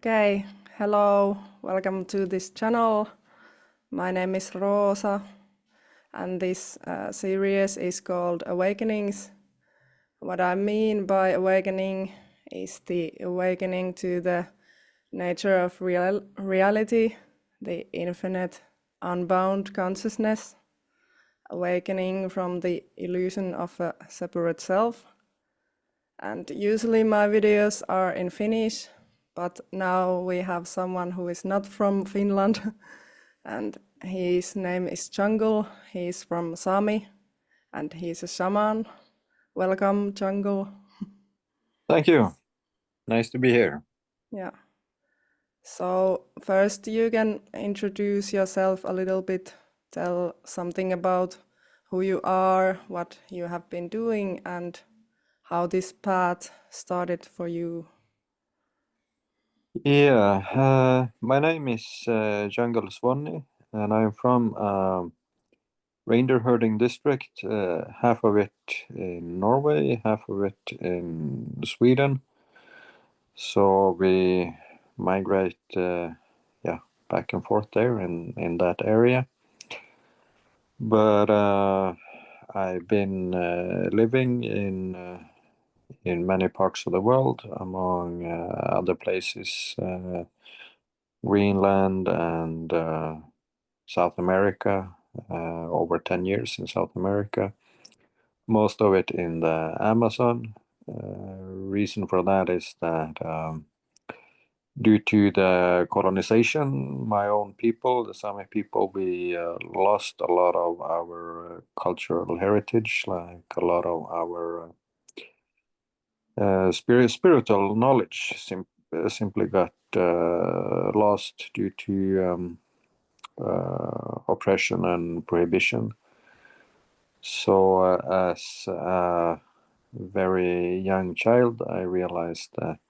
Okay, hello, welcome to this channel. My name is Rosa, and this series is called Awakenings. What I mean by awakening is the awakening to the nature of reality, the infinite, unbound consciousness, awakening from the illusion of a separate self. And usually my videos are in Finnish, but now we have someone who is not from Finland, and his name is Jungle. He's from Sápmi, and he's a shaman. Welcome, Jungle. Thank you. Nice to be here. Yeah. So first you can introduce yourself a little bit, tell something about who you are, what you have been doing, and how this path started for you. Yeah, my name is Jungle Svonni, and I'm from reindeer herding district, half of it in Norway, half of it in Sweden. So we migrate, back and forth there in that area. But I've been living in many parts of the world, among other places, Greenland and South America, over 10 years in South America, most of it in the Amazon. Reason for that is that due to the colonization, my own people, the Sámi people, we lost a lot of our cultural heritage, like a lot of our spiritual knowledge simply got lost due to oppression and prohibition. So as a very young child, I realized that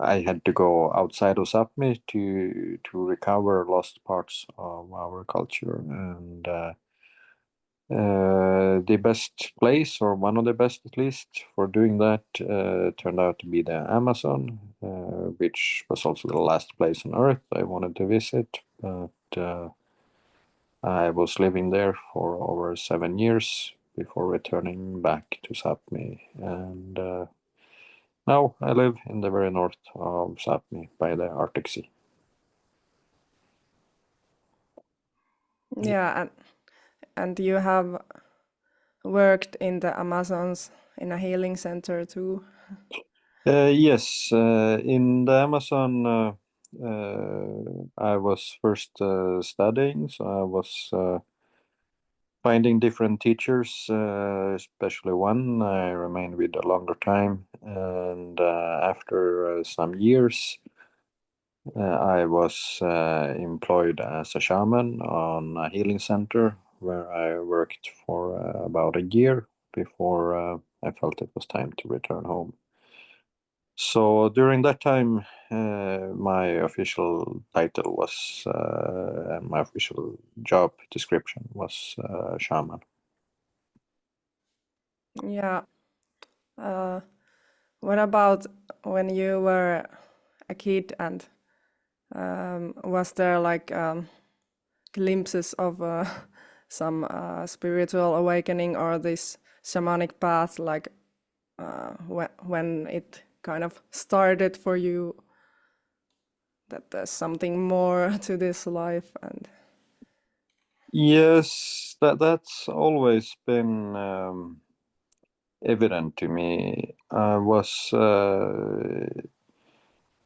I had to go outside of Sápmi to recover lost parts of our culture. And the best place, or one of the best at least, for doing that turned out to be the Amazon, which was also the last place on Earth I wanted to visit. But I was living there for over 7 years before returning back to Sápmi. And now I live in the very north of Sápmi by the Arctic Sea. Yeah, and you have worked in the Amazons in a healing center too. Yes, in the Amazon, I was first studying, so I was finding different teachers, especially one I remained with a longer time. And after some years, I was employed as a shaman on a healing center where I worked for about a year before I felt it was time to return home. So during that time, my official title was, and my official job description was shaman. Yeah. What about when you were a kid, and was there like glimpses of some spiritual awakening or this shamanic path, like when it kind of started for you, that there's something more to this life? And Yes, that's always been evident to me. I was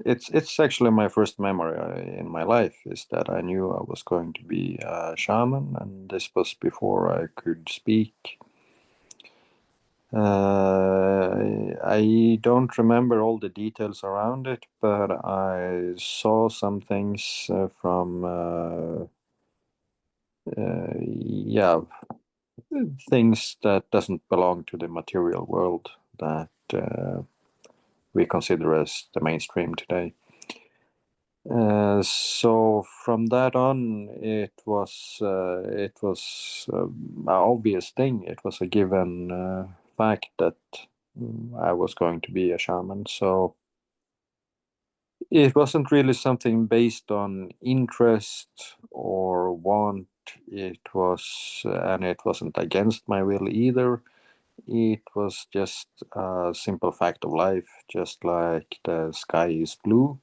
it's actually my first memory in my life is that I knew I was going to be a shaman, and this was before I could speak. I don't remember all the details around it, but I saw some things from things that doesn't belong to the material world that we consider as the mainstream today. So from that on, it was an obvious thing. It was a given fact that I was going to be a shaman. So it wasn't really something based on interest or want. It was, and it wasn't against my will either. It was just a simple fact of life, just like the sky is blue,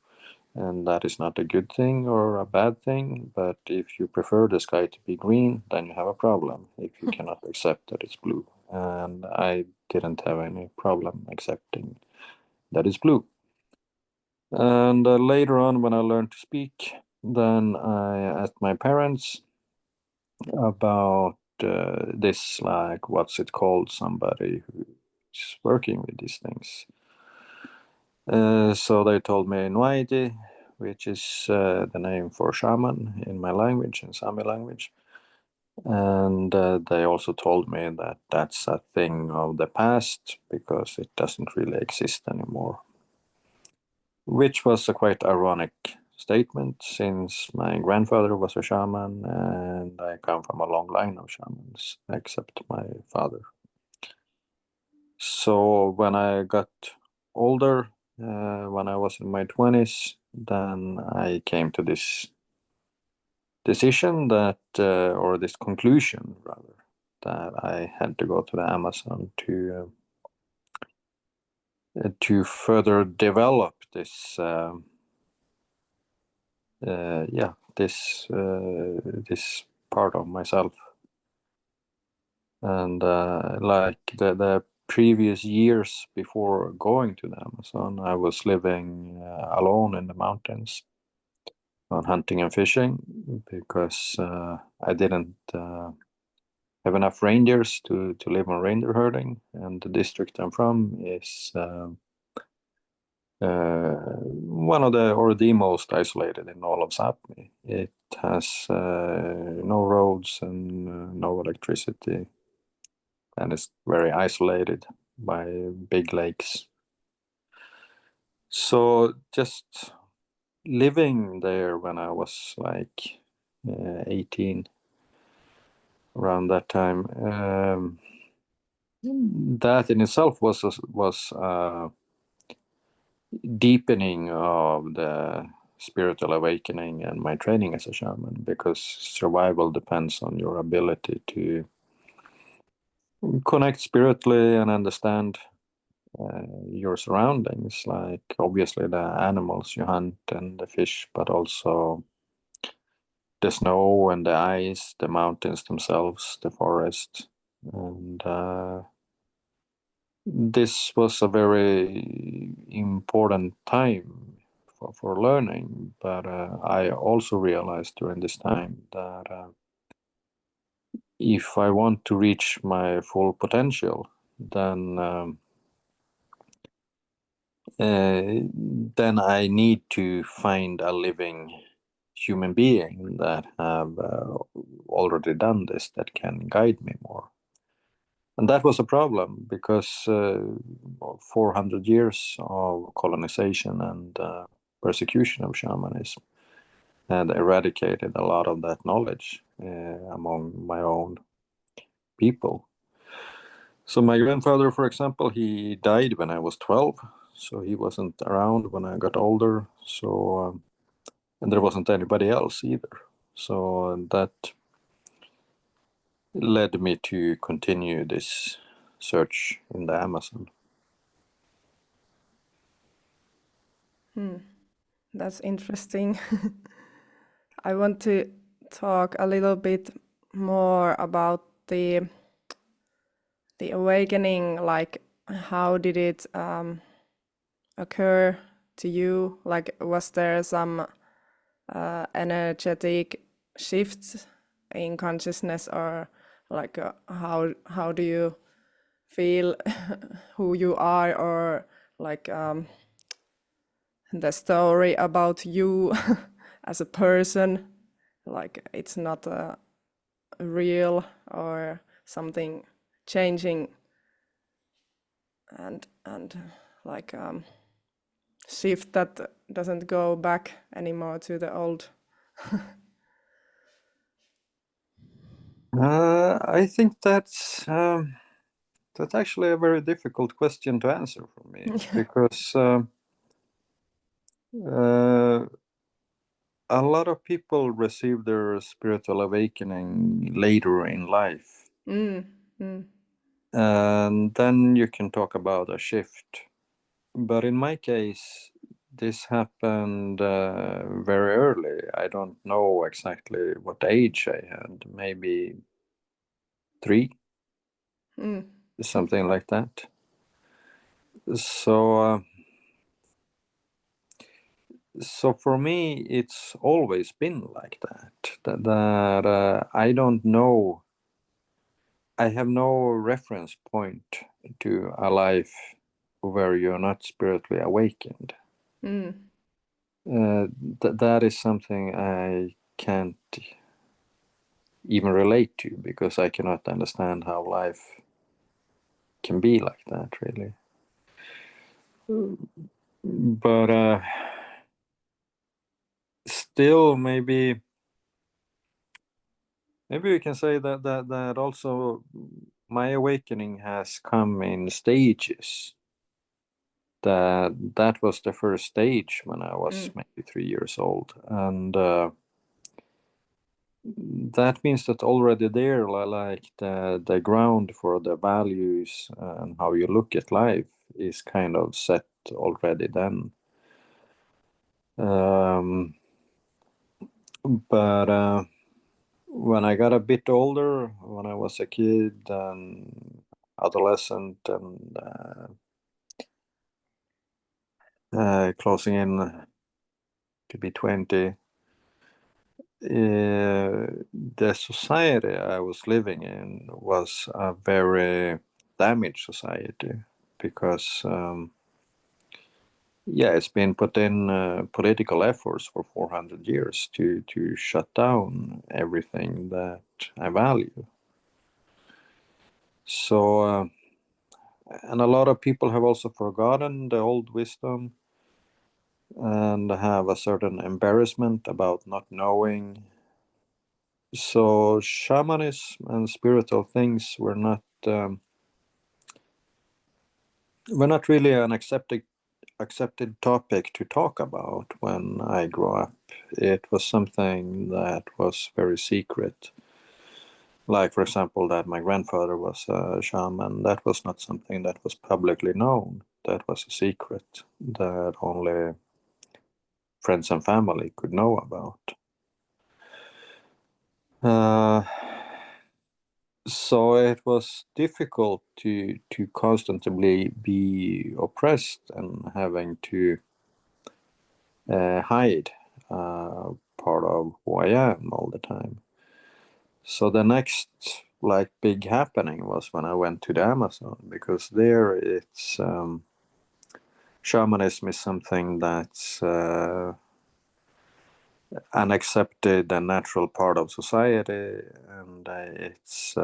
and that is not a good thing or a bad thing. But if you prefer the sky to be green, then you have a problem if you cannot accept that it's blue. And I didn't have any problem accepting that it's blue. And later on, when I learned to speak, then I asked my parents about this, like, what's it called, somebody who's working with these things. So they told me Nuaiti, which is the name for shaman in my language, in Sami language. And they also told me that that's a thing of the past because it doesn't really exist anymore. Which was a quite ironic statement, since my grandfather was a shaman and I come from a long line of shamans, except my father. So when I got older, when I was in my 20s, then I came to this decision that, or this conclusion rather, that I had to go to the Amazon to further develop this this part of myself. And like the previous years before going to the Amazon, I was living alone in the mountains on hunting and fishing because I didn't have enough reindeers to live on reindeer herding, and the district I'm from is one of the most isolated in all of Sápmi. It has no roads and no electricity, and it's very isolated by big lakes. So just living there when I was like 18, around that time, that in itself was deepening of the spiritual awakening and my training as a shaman, because survival depends on your ability to connect spiritually and understand your surroundings, like obviously the animals you hunt and the fish, but also the snow and the ice, the mountains themselves, the forest. And this was a very important time for learning, but I also realized during this time that if I want to reach my full potential, then I need to find a living human being that have already done this, that can guide me more. And that was a problem because 400 years of colonization and persecution of shamanism had eradicated a lot of that knowledge among my own people. So my grandfather, for example, he died when I was 12, so he wasn't around when I got older. So and there wasn't anybody else either. So that led me to continue this search in the Amazon. That's interesting. I want to talk a little bit more about the awakening, like how did it occur to you? Like, was there some energetic shifts in consciousness, or like how do you feel who you are, or like the story about you as a person, like it's not real or something changing and like shift that doesn't go back anymore to the old? I think that's actually a very difficult question to answer for me because Uh, a lot of people receive their spiritual awakening later in life. And then you can talk about a shift. But in my case, this happened very early. I don't know exactly what age I had, maybe 3, something like that. So for me, it's always been like that I don't know. I have no reference point to a life where you're not spiritually awakened. That is something I can't even relate to, because I cannot understand how life can be like that, really. But still, maybe we can say that also my awakening has come in stages. That was the first stage when I was maybe 3 years old, and that means that already there, like the ground for the values and how you look at life is kind of set already then. But when I got a bit older, when I was a kid and adolescent and closing in to be 20, the society I was living in was a very damaged society, because it's been put in political efforts for 400 years to shut down everything that I value. So and a lot of people have also forgotten the old wisdom and have a certain embarrassment about not knowing. So shamanism and spiritual things were not really an accepted topic to talk about when I grew up. It was something that was very secret. Like, for example, that my grandfather was a shaman. That was not something that was publicly known. That was a secret that only friends and family could know about. So it was difficult to constantly be oppressed and having to hide part of who I am all the time. So the next big happening was when I went to the Amazon, because there it's shamanism is something that's an accepted and natural part of society, and it's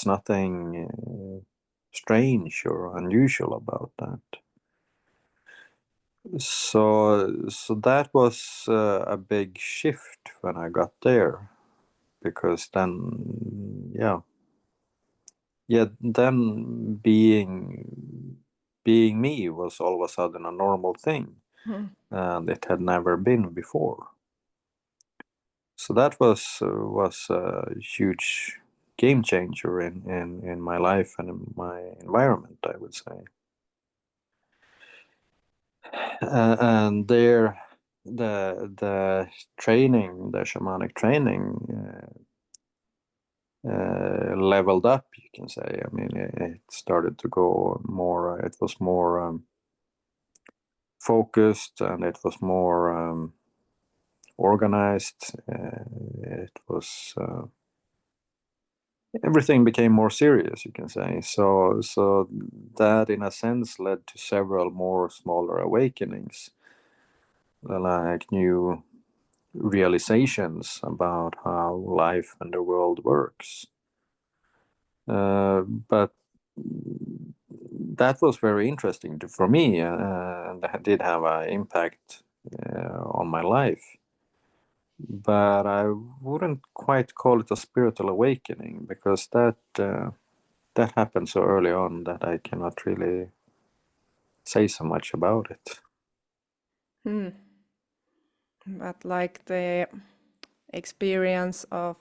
nothing strange or unusual about that. So that was a big shift when I got there, because then then being me was all of a sudden a normal thing, and it had never been before. So that was a huge game changer in my life and in my environment, I would say. And there, the training, the shamanic training, leveled up, you can say. I mean, it started to go more. It was more focused, and it was more organized. It was everything became more serious, you can say. So that, in a sense, led to several more smaller awakenings, like new realizations about how life and the world works. But that was very interesting for me, and that did have an impact on my life. But I wouldn't quite call it a spiritual awakening, because that happened so early on that I cannot really say so much about it. But like the experience of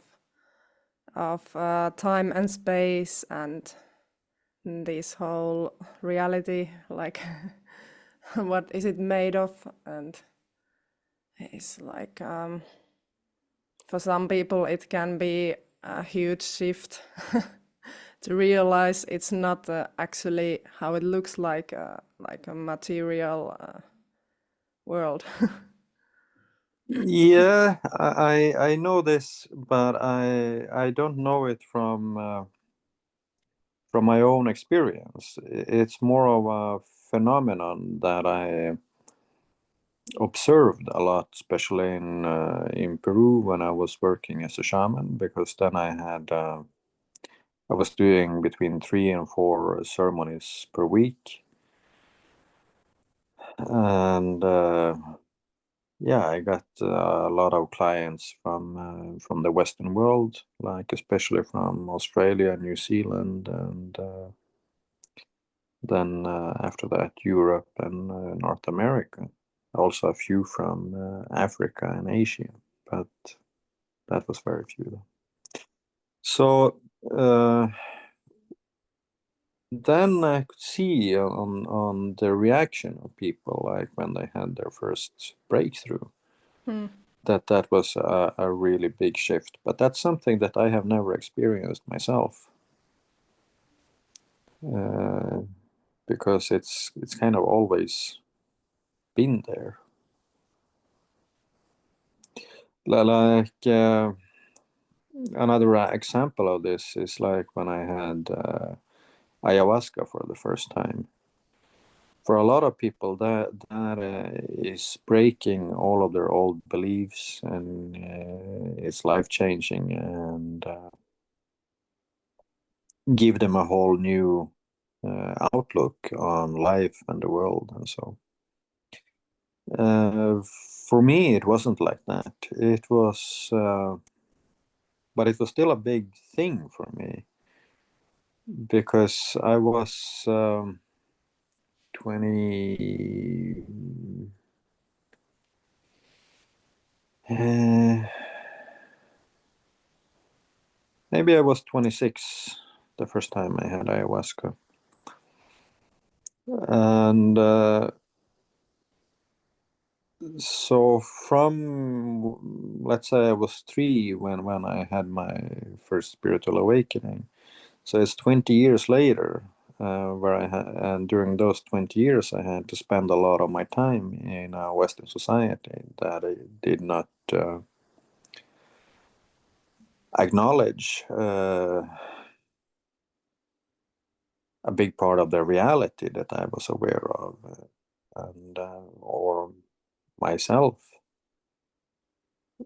time and space and this whole reality, like what is it made of, and it's like for some people it can be a huge shift to realize it's not actually how it looks like a material world. Yeah, I know this, but I don't know it from my own experience. It's more of a phenomenon that I observed a lot, especially in Peru when I was working as a shaman, because then I was doing between 3 and 4 ceremonies per week, and yeah, I got a lot of clients from the Western world, like especially from Australia, New Zealand, and then after that Europe and North America. Also a few from Africa and Asia, but that was very few though. So then I could see on the reaction of people, like when they had their first breakthrough, that was a really big shift. But that's something that I have never experienced myself, because it's kind of always been there. Like another example of this is like when I had ayahuasca for the first time. For a lot of people, that is breaking all of their old beliefs, and it's life changing, and give them a whole new outlook on life and the world, and so. For me, it wasn't like that. It was, but it was still a big thing for me, because I was 20. Maybe I was 26 the first time I had ayahuasca. And so from, let's say I was 3 when I had my first spiritual awakening. So it's 20 years later, and during those 20 years I had to spend a lot of my time in a Western society that I did not acknowledge a big part of the reality that I was aware of, and or myself.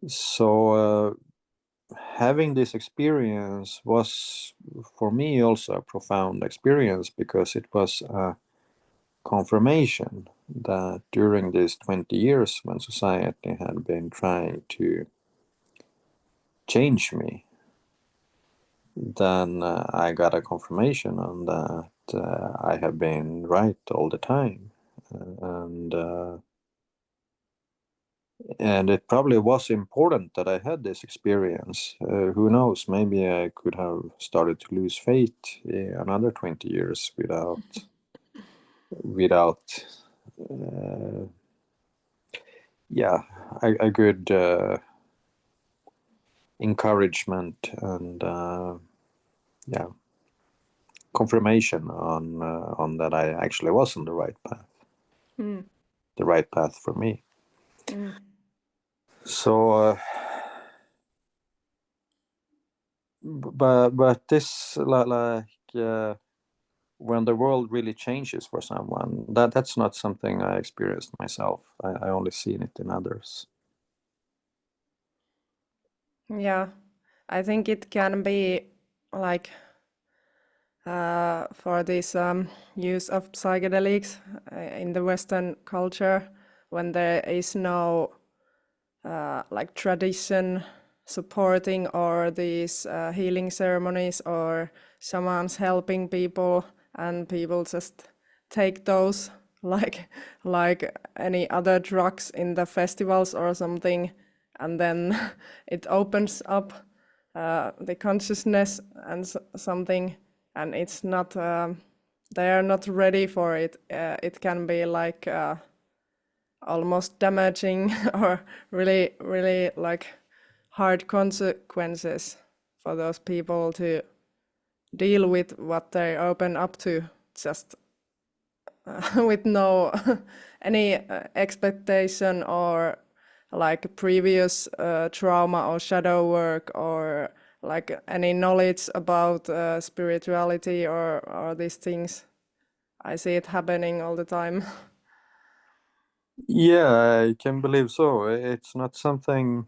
So having this experience was for me also a profound experience, because it was a confirmation that during these 20 years when society had been trying to change me, then I got a confirmation on that I have been right all the time, and it probably was important that I had this experience. Who knows? Maybe I could have started to lose faith another 20 years without yeah, a good encouragement and yeah, confirmation on that I actually was on the right path, the right path for me. So but this like when the world really changes for someone, that's not something I experienced myself. I only seen it in others. Yeah, I think it can be like for this use of psychedelics in the Western culture, when there is no like tradition supporting or these healing ceremonies or shamans helping people, and people just take those like any other drugs in the festivals or something, and then it opens up the consciousness and something, and it's not they are not ready for it. It can be like almost damaging or really like hard consequences for those people to deal with what they open up to, just with no any expectation or like previous trauma or shadow work or like any knowledge about spirituality or these things. I see it happening all the time. Yeah, I can believe so. It's not something,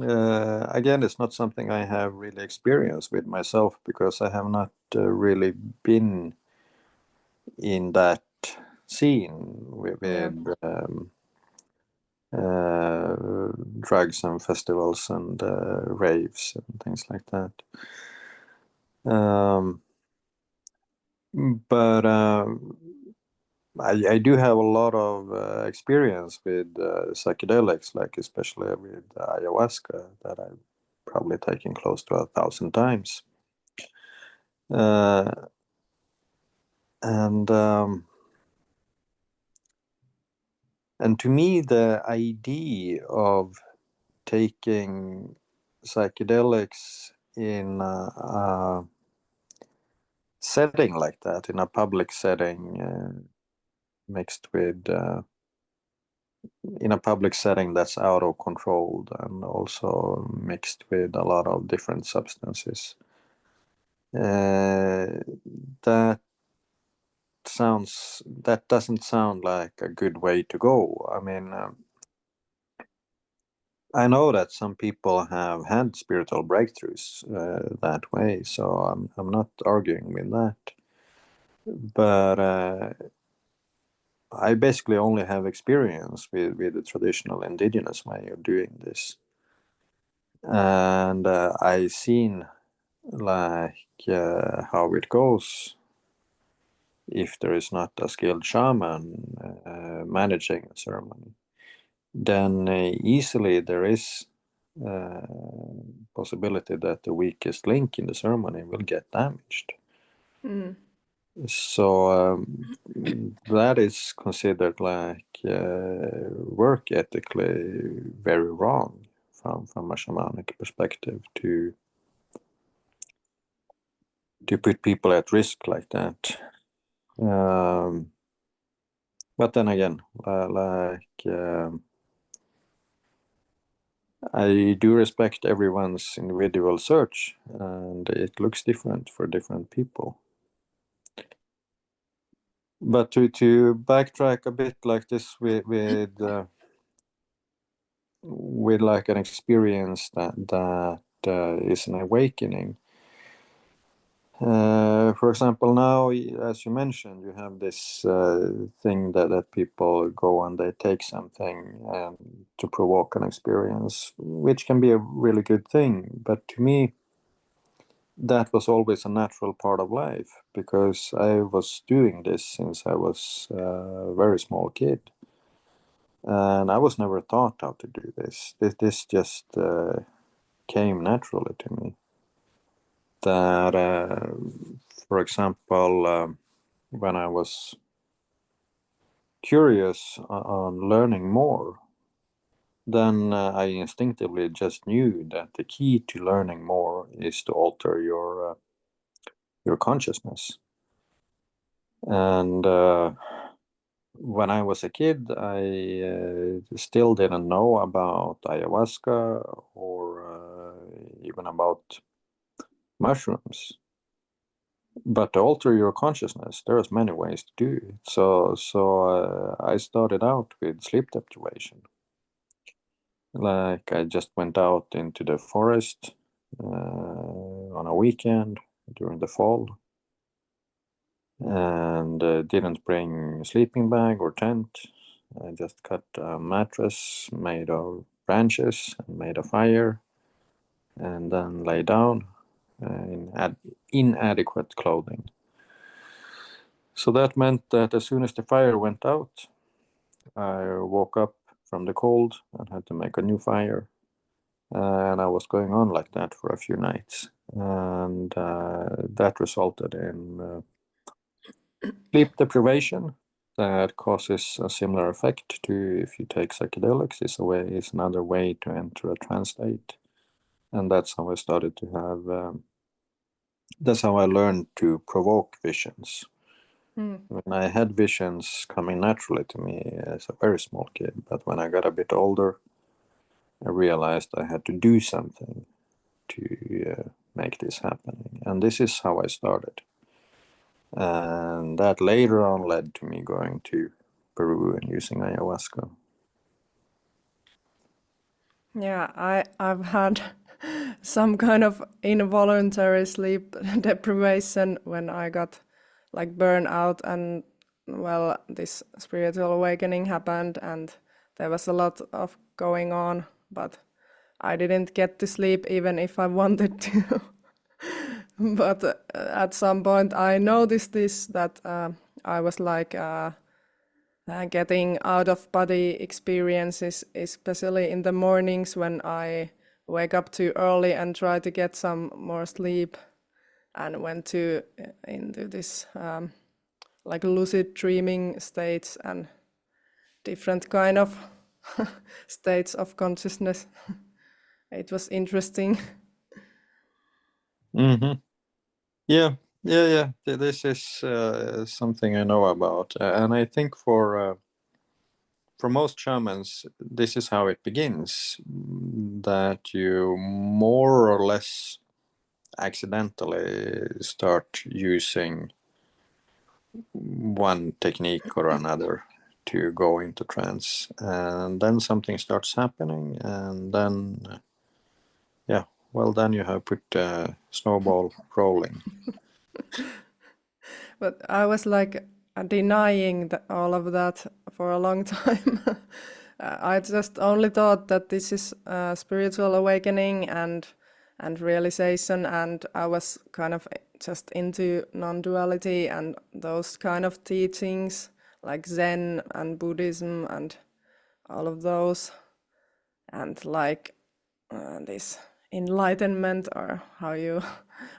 again, it's not something I have really experienced with myself because I have not really been in that scene with drugs and festivals and raves and things like that. But I do have a lot of experience with psychedelics, like especially with ayahuasca, that I've probably taken close to 1,000 times. And to me, the idea of taking psychedelics in a setting like that, in a public setting, mixed with in a public setting that's out of control and also mixed with a lot of different substances, that doesn't sound like a good way to go. I mean, I know that some people have had spiritual breakthroughs that way, so I'm not arguing with that. But I basically only have experience with the traditional indigenous way of doing this. And I've seen like how it goes if there is not a skilled shaman managing a ceremony. Then easily there is possibility that the weakest link in the ceremony will get damaged. So that is considered like work ethically very wrong from a shamanic perspective to put people at risk like that. But then again, I do respect everyone's individual search, and it looks different for different people. But to backtrack a bit like this with like an experience that is an awakening. For example, now, as you mentioned, you have this thing that people go and they take something to provoke an experience, which can be a really good thing. But to me, that was always a natural part of life because I was doing this since I was a very small kid. And I was never taught how to do this. This just came naturally to me. That, for example, when I was curious on learning more, then I instinctively just knew that the key to learning more is to alter your consciousness. And when I was a kid, I still didn't know about ayahuasca or even about mushrooms. But to alter your consciousness, there's many ways to do it. So I started out with sleep deprivation. Like I just went out into the forest on a weekend during the fall, and didn't bring sleeping bag or tent. I just cut a mattress made of branches and made a fire, and then lay down in inadequate clothing. So that meant that as soon as the fire went out, I woke up from the cold and had to make a new fire. And I was going on like that for a few nights. And that resulted in sleep deprivation that causes a similar effect to if you take psychedelics. It's another way to enter a trance state. And that's how I started to have, that's how I learned to provoke visions. When I had visions coming naturally to me as a very small kid, but when I got a bit older, I realized I had to do something to make this happen. And this is how I started. And that later on led to me going to Peru and using ayahuasca. Yeah, I've had some kind of involuntary sleep deprivation when I got like burnout, and well, this spiritual awakening happened and there was a lot of going on, but I didn't get to sleep even if I wanted to. But at some point I noticed this, that I was like getting out of body experiences, especially in the mornings when I wake up too early and try to get some more sleep, and went to into this like lucid dreaming states and different kind of states of consciousness. It was interesting. Mm-hmm. Yeah. This is something I know about, and I think for most shamans, this is how it begins. That you more or less accidentally start using one technique or another to go into trance, and then something starts happening, and then then you have put a snowball rolling. But I was like denying all of that for a long time. I just only thought that this is spiritual awakening and realization, and I was kind of just into non-duality and those kind of teachings like Zen and Buddhism and all of those, and like this enlightenment, or how you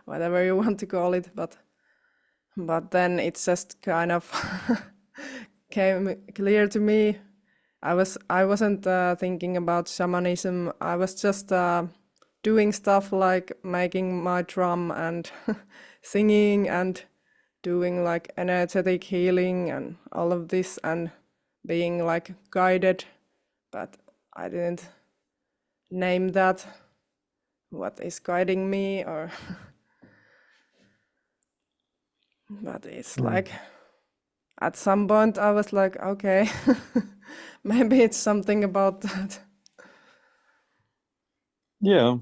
whatever you want to call it, but then it just kind of came clear to me. I wasn't thinking about shamanism. I was just doing stuff like making my drum and singing and doing like energetic healing and all of this and being like guided, but I didn't name that what is guiding me, or but it's like at some point I was like, okay, maybe it's something about that. Yeah.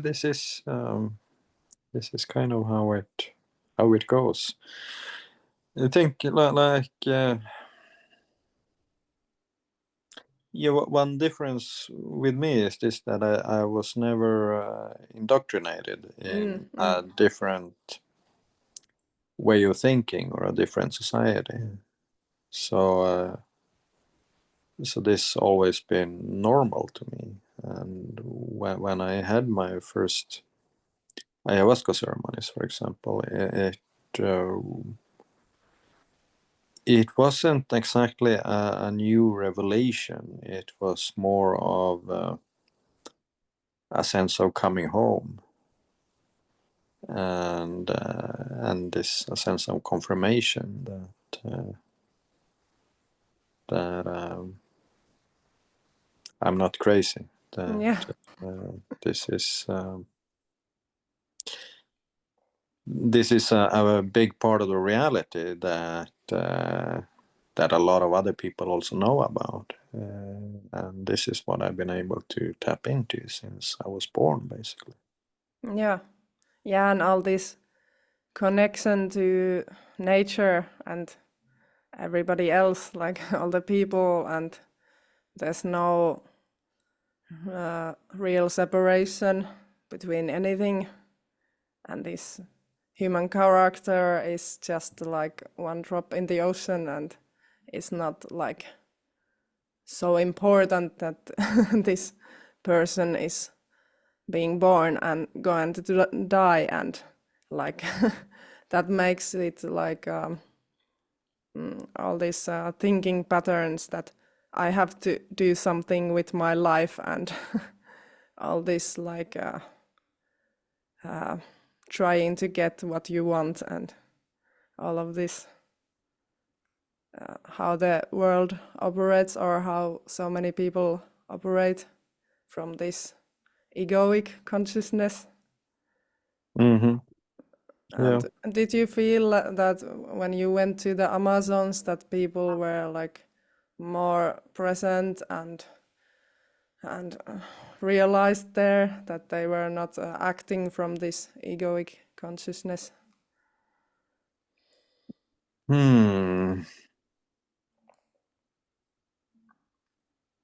This is kind of how it goes. I think one difference with me is this, that I was never indoctrinated in a different way of thinking or a different society. So this always been normal to me. And when I had my first ayahuasca ceremonies, for example, it wasn't exactly a new revelation. It was more of a sense of coming home, and this a sense of confirmation that I'm not crazy. That Yeah. this is a big part of the reality that a lot of other people also know about, and this is what I've been able to tap into since I was born, basically. Yeah, and all this connection to nature and everybody else, like all the people, and there's no real separation between anything, and this human character is just like one drop in the ocean and it's not like so important that this person is being born and going to die, and like that makes it like all these thinking patterns that I have to do something with my life and all this like trying to get what you want and all of this, how the world operates or how so many people operate from this egoic consciousness. Mm-hmm. Yeah. And did you feel that when you went to the Amazons that people were like more present and realized there that they were not acting from this egoic consciousness?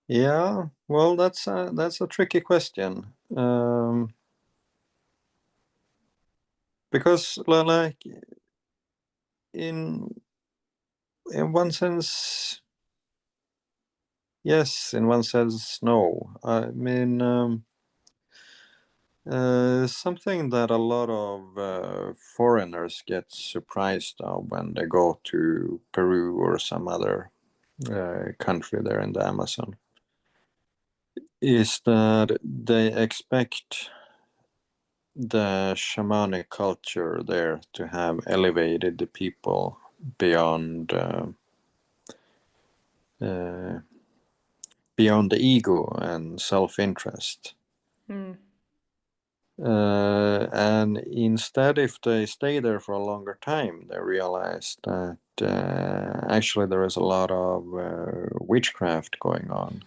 Yeah, well, that's a tricky question, because like in one sense, yes, in one sense, no. I mean, something that a lot of foreigners get surprised of when they go to Peru or some other country there in the Amazon is that they expect the shamanic culture there to have elevated the people beyond beyond the ego and self-interest. And instead, if they stay there for a longer time, they realize that actually there is a lot of witchcraft going on,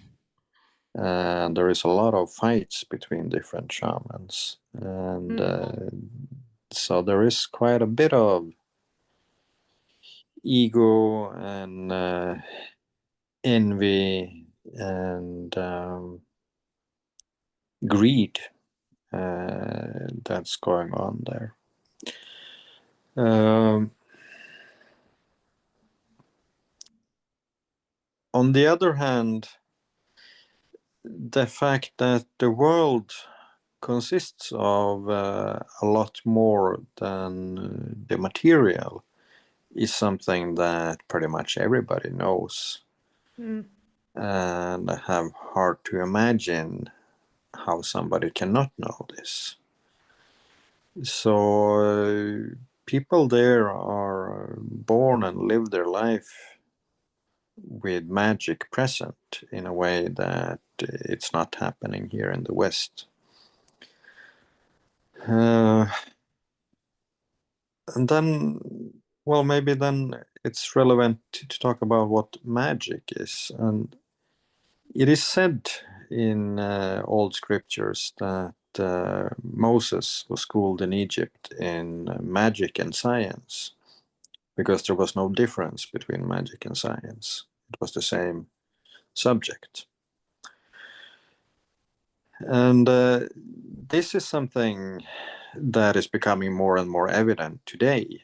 and there is a lot of fights between different shamans, and so there is quite a bit of ego and envy and greed that's going on there. On the other hand, the fact that the world consists of a lot more than the material is something that pretty much everybody knows. And I have hard to imagine how somebody cannot know this. So people there are born and live their life with magic present in a way that it's not happening here in the West. And then, well, maybe then it's relevant to talk about what magic is. And it is said in old scriptures that Moses was schooled in Egypt in magic and science, because there was no difference between magic and science. It was the same subject. And this is something that is becoming more and more evident today,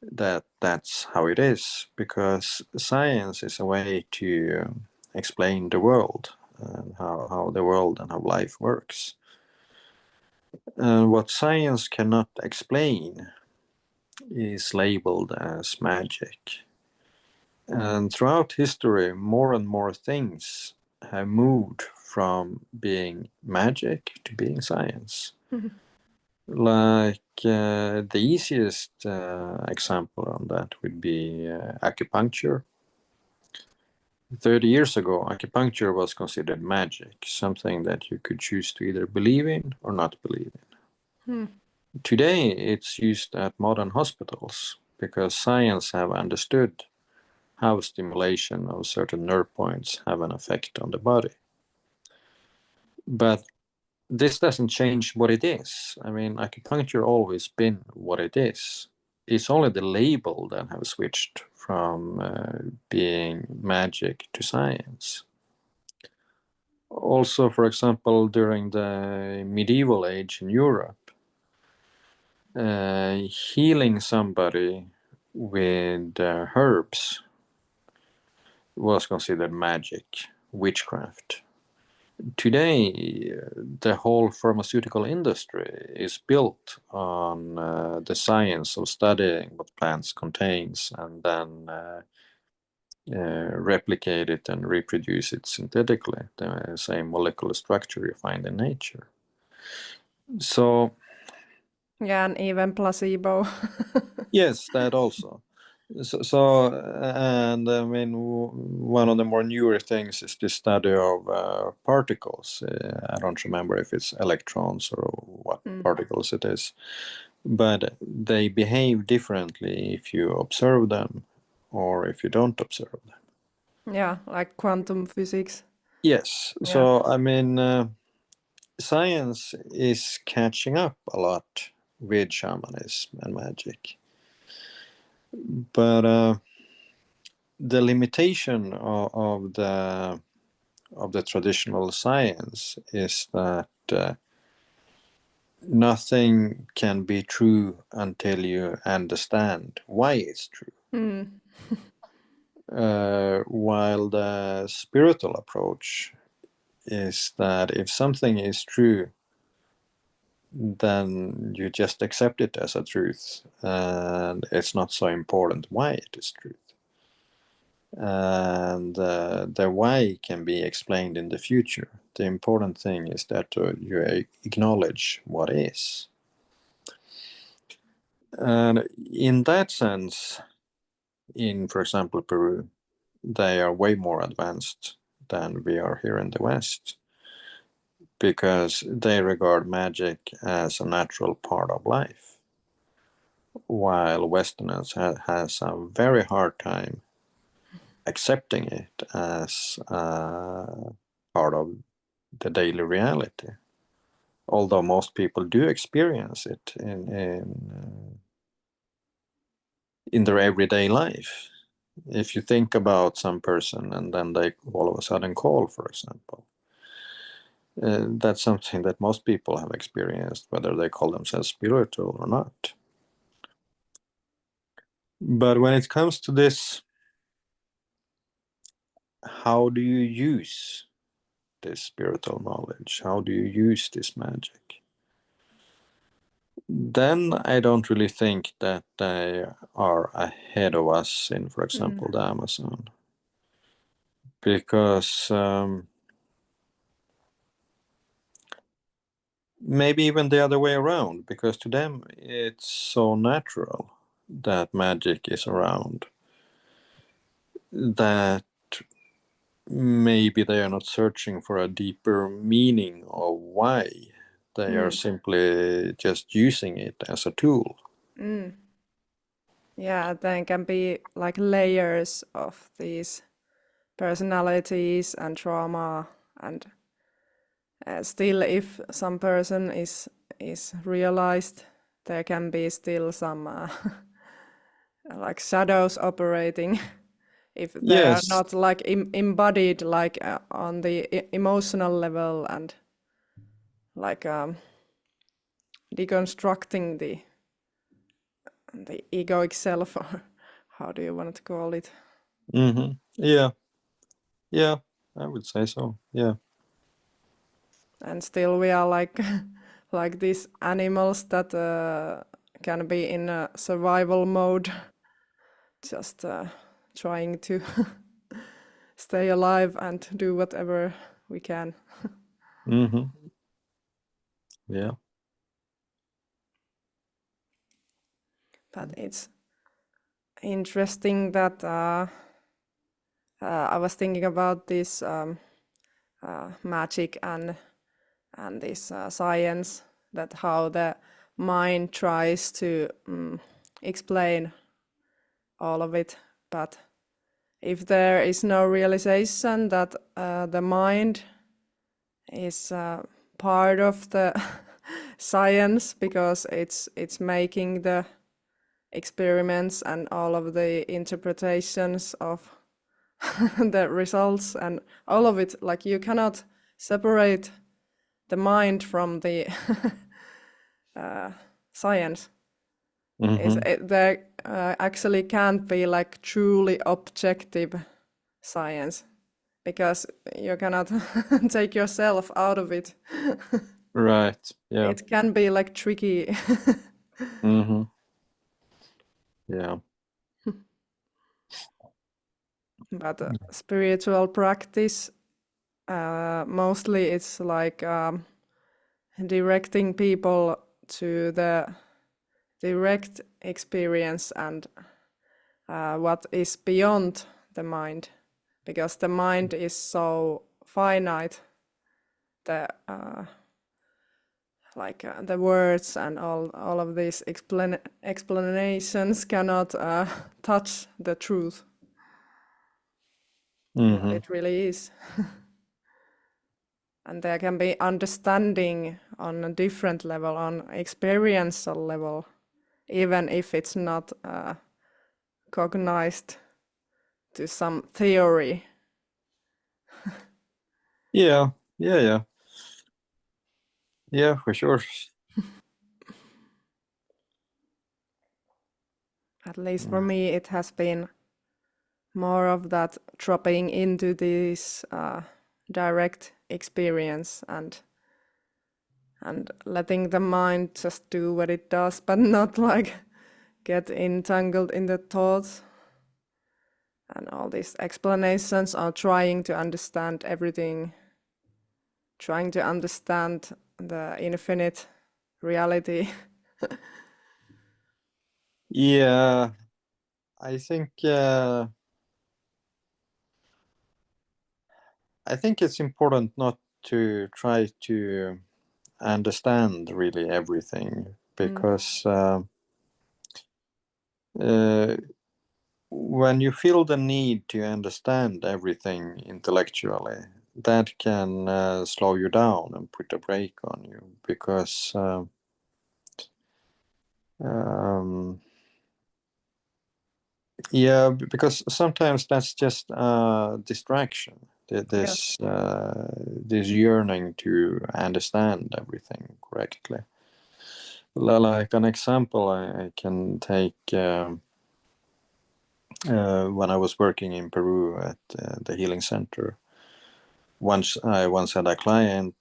that that's how it is, because science is a way to explain the world and how the world and how life works. And what science cannot explain is labeled as magic. And throughout history, more and more things have moved from being magic to being science. Like the easiest example on that would be acupuncture. 30 years ago, acupuncture was considered magic, something that you could choose to either believe in or not believe in. Today, it's used at modern hospitals because science have understood how stimulation of certain nerve points have an effect on the body. But this doesn't change what it is. I mean, acupuncture always been what it is. It's only the label that have switched from being magic to science. Also, for example, during the medieval age in Europe, healing somebody with herbs was considered magic, witchcraft. Today, the whole pharmaceutical industry is built on the science of studying what plants contains and then replicate it and reproduce it synthetically, the same molecular structure you find in nature. So, yeah, and even placebo. yes, that also. So, and I mean, one of the more newer things is the study of particles. I don't remember if it's electrons or what particles it is, but they behave differently if you observe them or if you don't observe them. Yeah, like quantum physics. Yes. Yeah. So, I mean, science is catching up a lot with shamanism and magic. But the limitation of the traditional science is that nothing can be true until you understand why it's true. While the spiritual approach is that if something is true, then you just accept it as a truth, and it's not so important why it is truth. And the why can be explained in the future. The important thing is that you acknowledge what is. And in that sense, in, for example, Peru, they are way more advanced than we are here in the West, because they regard magic as a natural part of life, while Westerners has a very hard time accepting it as part of the daily reality. Although most people do experience it in their everyday life. If you think about some person and then they all of a sudden call, for example, that's something that most people have experienced, whether they call themselves spiritual or not. But when it comes to this, how do you use this spiritual knowledge? How do you use this magic? Then I don't really think that they are ahead of us in, for example, the Amazon. Because maybe even the other way around, because to them it's so natural that magic is around that maybe they are not searching for a deeper meaning of why. They are simply just using it as a tool. Yeah, there can be like layers of these personalities and trauma, and still if some person is realized, there can be still some like shadows operating if they are Yes. not like embodied like on the emotional level, and like deconstructing the egoic self, or how do you want to call it? Mm-hmm. Yeah, I would say so. Yeah. And still we are like like these animals that can be in a survival mode, just trying to stay alive and do whatever we can. Mm-hmm. Yeah. But it's interesting that I was thinking about this magic and this science, that how the mind tries to explain all of it, but if there is no realization that the mind is part of the science, because it's making the experiments and all of the interpretations of the results and all of it, like you cannot separate the mind from the science. There actually can't be like truly objective science, because you cannot take yourself out of it. Right. Yeah. It can be like tricky. Mm-hmm. Yeah. But spiritual practice, mostly it's like directing people to the direct experience and what is beyond the mind, because the mind is so finite. The the words and all of these explanations cannot touch the truth. What it really is. And there can be understanding on a different level, on experiential level, even if it's not cognized to some theory. Yeah. Yeah, for sure. At least for me, it has been more of that dropping into this direct experience and letting the mind just do what it does, but not like get entangled in the thoughts and all these explanations, or trying to understand everything, trying to understand the infinite reality. Yeah, I think it's important not to try to understand really everything, because when you feel the need to understand everything intellectually, that can slow you down and put a brake on you, because yeah, because sometimes that's just a distraction. This this yearning to understand everything correctly. Like an example, I can take when I was working in Peru at the healing center. I once had a client,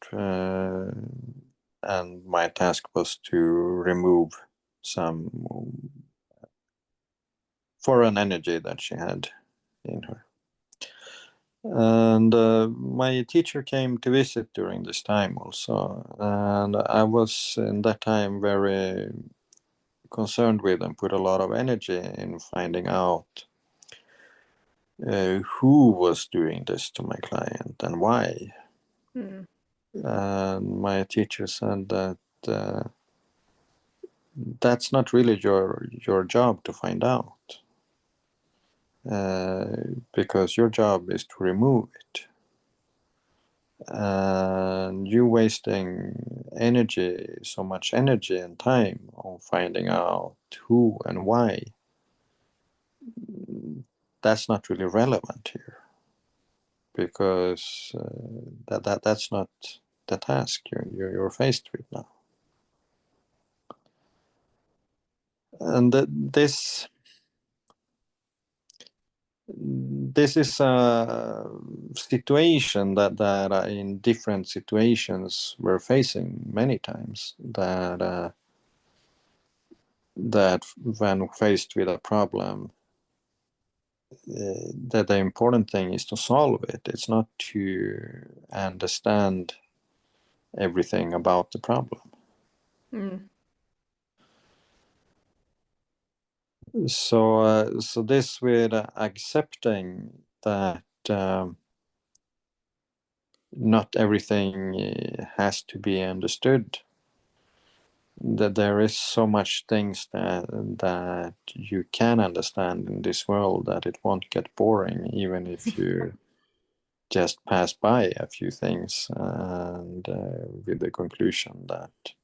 and my task was to remove some foreign energy that she had in her. And my teacher came to visit during this time also, and I was in that time very concerned with and put a lot of energy in finding out who was doing this to my client and why. And my teacher said that that's not really your job to find out, because your job is to remove it. And you wasting energy, so much energy and time on finding out who and why, that's not really relevant here, because that's not the task you're faced with now. And this is a situation that in different situations we're facing many times, that when faced with a problem, that the important thing is to solve it. It's not to understand everything about the problem. So this with accepting that not everything has to be understood, that there is so much things that you can understand in this world that it won't get boring, even if you just pass by a few things, and with the conclusion that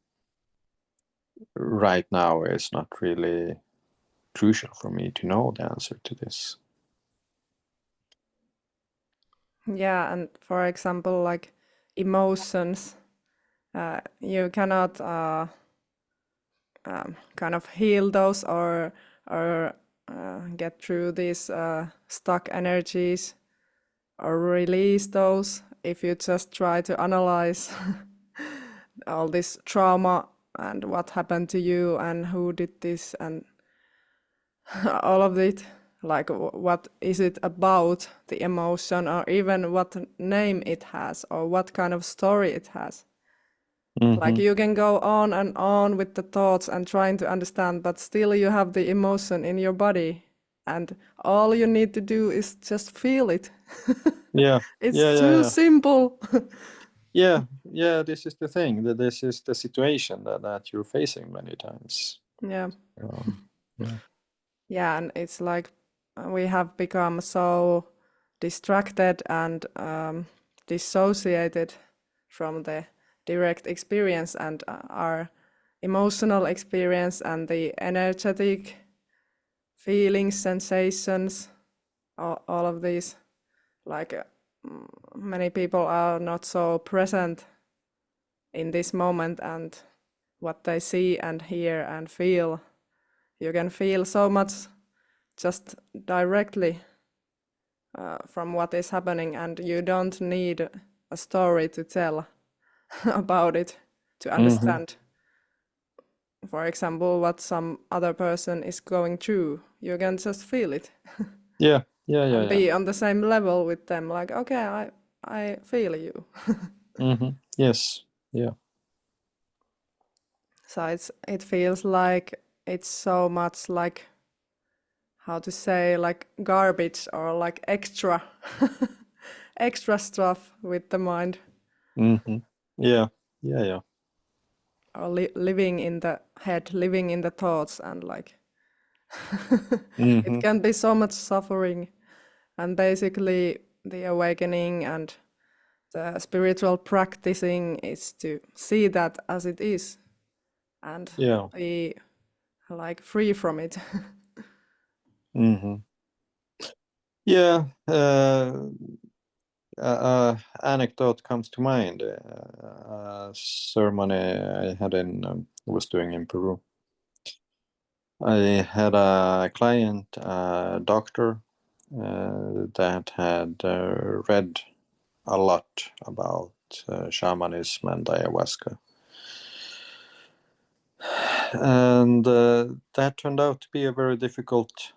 right now it's not really crucial for me to know the answer to this. Yeah, and for example, like emotions, you cannot kind of heal those or get through these stuck energies or release those if you just try to analyze all this trauma and what happened to you and who did this and all of it, like what is it about the emotion or even what name it has or what kind of story it has. Like you can go on and on with the thoughts and trying to understand, but still you have the emotion in your body and all you need to do is just feel it. Yeah. It's too simple. Yeah, this is the thing, that this is the situation that you're facing many times. Yeah. Yeah. Yeah, and it's like we have become so distracted and dissociated from the direct experience and our emotional experience and the energetic feelings, sensations, all of these. Like many people are not so present in this moment and what they see and hear and feel. You can feel so much just directly from what is happening, and you don't need a story to tell about it to understand. For example, what some other person is going through. You can just feel it. Yeah. And be on the same level with them. Like, okay, I feel you. Yes. Yeah. So it feels like it's so much like, how to say, like garbage or like extra extra stuff with the mind. Yeah. Or living in the head, living in the thoughts, and like it can be so much suffering. And basically the awakening and the spiritual practicing is to see that as it is and be like free from it. Yeah. Anecdote comes to mind. A ceremony I had was doing in Peru. I had a client, a doctor, that had read a lot about shamanism and ayahuasca. And that turned out to be a very difficult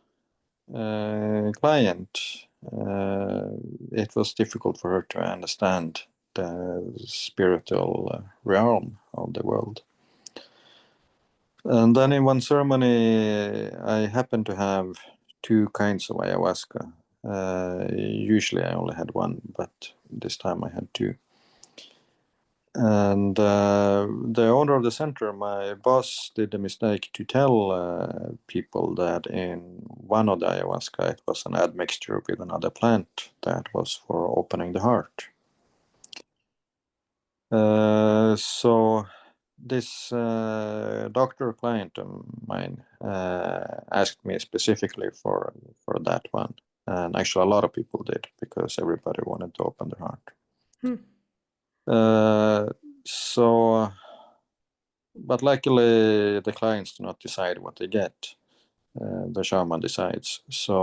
client. It was difficult for her to understand the spiritual realm of the world. And then in one ceremony, I happened to have two kinds of ayahuasca. Usually I only had one, but this time I had two. And the owner of the center, my boss, did the mistake to tell people that in one of the ayahuasca it was an admixture with another plant that was for opening the heart. So this doctor client of mine asked me specifically for that one, and actually a lot of people did, because everybody wanted to open their heart. But luckily the clients do not decide what they get. The shaman decides. So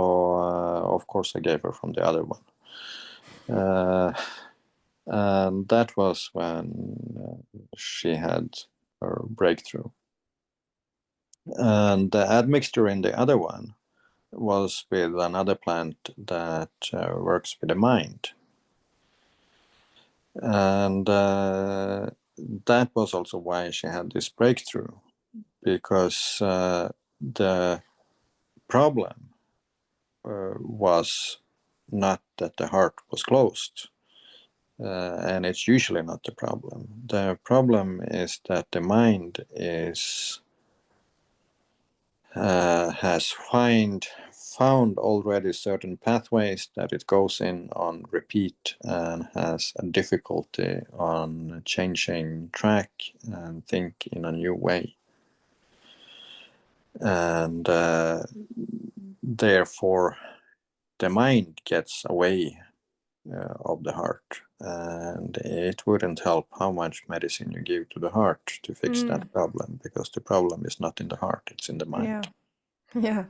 of course I gave her from the other one. And that was when she had her breakthrough. And the admixture in the other one was with another plant that works with the mind. And that was also why she had this breakthrough, because the problem was not that the heart was closed, and it's usually not the problem. The problem is that the mind has found already certain pathways that it goes in on repeat and has a difficulty on changing track and think in a new way. And therefore the mind gets away of the heart, and it wouldn't help how much medicine you give to the heart to fix that problem, because the problem is not in the heart, it's in the mind. Yeah.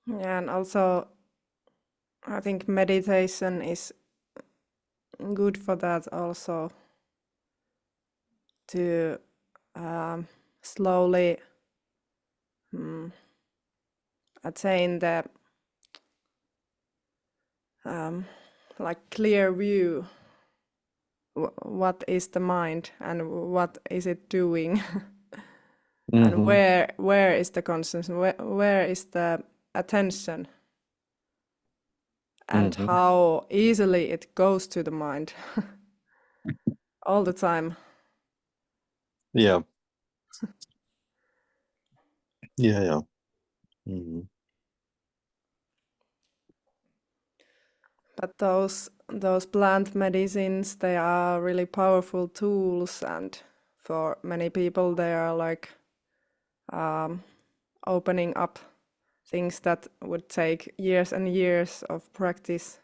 Yeah, and also I think meditation is good for that also, to slowly attain the like clear view. What is the mind and what is it doing? And where is the consciousness? Where is the attention? And how easily it goes to the mind all the time. Yeah. But those plant medicines, they are really powerful tools, and for many people they are like opening up things that would take years and years of practice,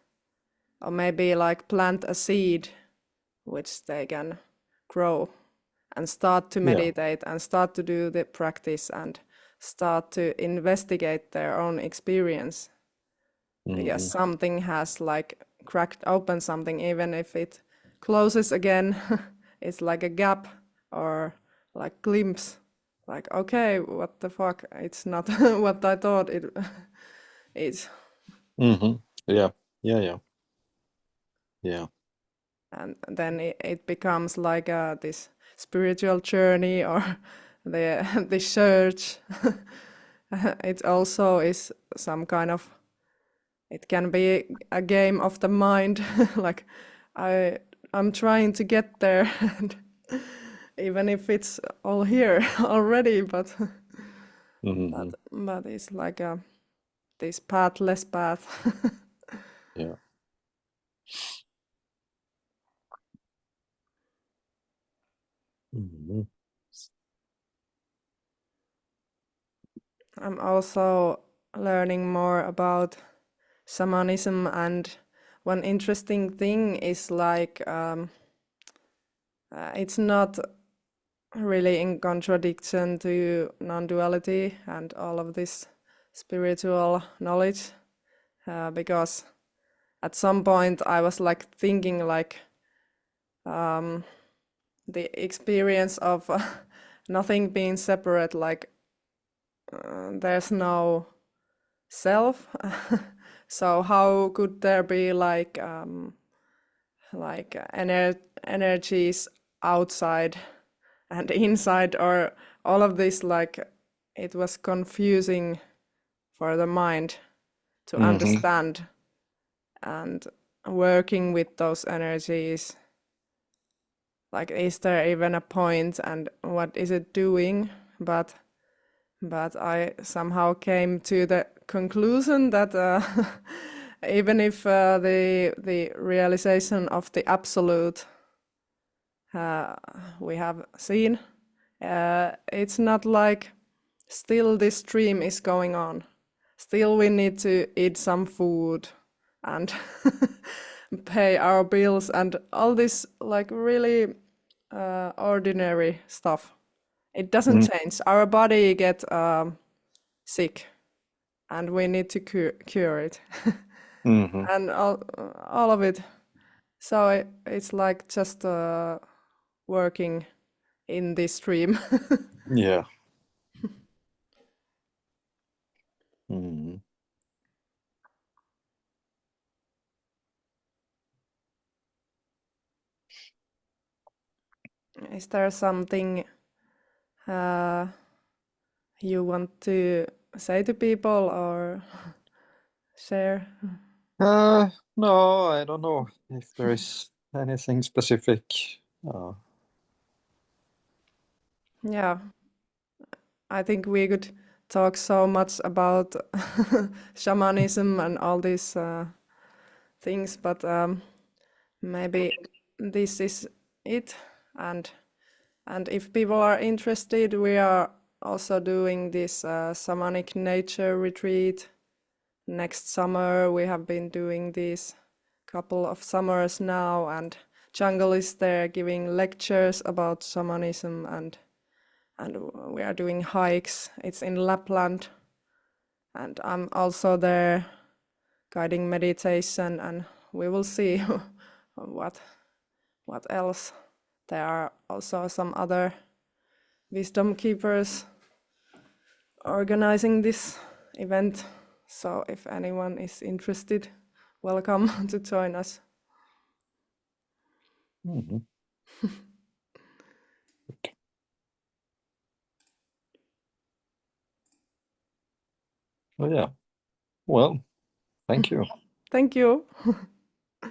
or maybe like plant a seed which they can grow and start to meditate and start to do the practice and start to investigate their own experience. Because something has like cracked open something, even if it closes again, it's like a gap or like glimpse, like, okay, what the fuck, it's not what I thought it is. Yeah. And then it becomes like this spiritual journey, or the search. It also is some kind of, it can be a game of the mind. Like I'm trying to get there, and even if it's all here already, but it's like this pathless path. Yeah. I'm also learning more about shamanism, and one interesting thing is like it's not really in contradiction to non-duality and all of this spiritual knowledge, because at some point I was like thinking like the experience of nothing being separate, like there's no self. So how could there be like energies outside and inside, or all of this? Like it was confusing for the mind to understand, and working with those energies, like, is there even a point and what is it doing? But I somehow came to the conclusion that even if the realization of the absolute we have seen, it's not like still this stream is going on. Still we need to eat some food and pay our bills and all this like really ordinary stuff. It doesn't change. Our body get sick, and we need to cure it, and all of it. So it's like just working in this stream. Yeah. Is there something you want to say to people or share? No, I don't know if there is anything specific. Yeah, I think we could talk so much about shamanism and all these things, but maybe this is it. And if people are interested, we are also doing this shamanic nature retreat. Next summer we have been doing these couple of summers now, and Jungle is there giving lectures about shamanism, and we are doing hikes. It's in Lapland, and I'm also there guiding meditation, and we will see what else. There are also some other wisdom keepers organizing this event, so if anyone is interested, welcome to join us. Mm-hmm. Oh, yeah. Well, thank you. Thank you.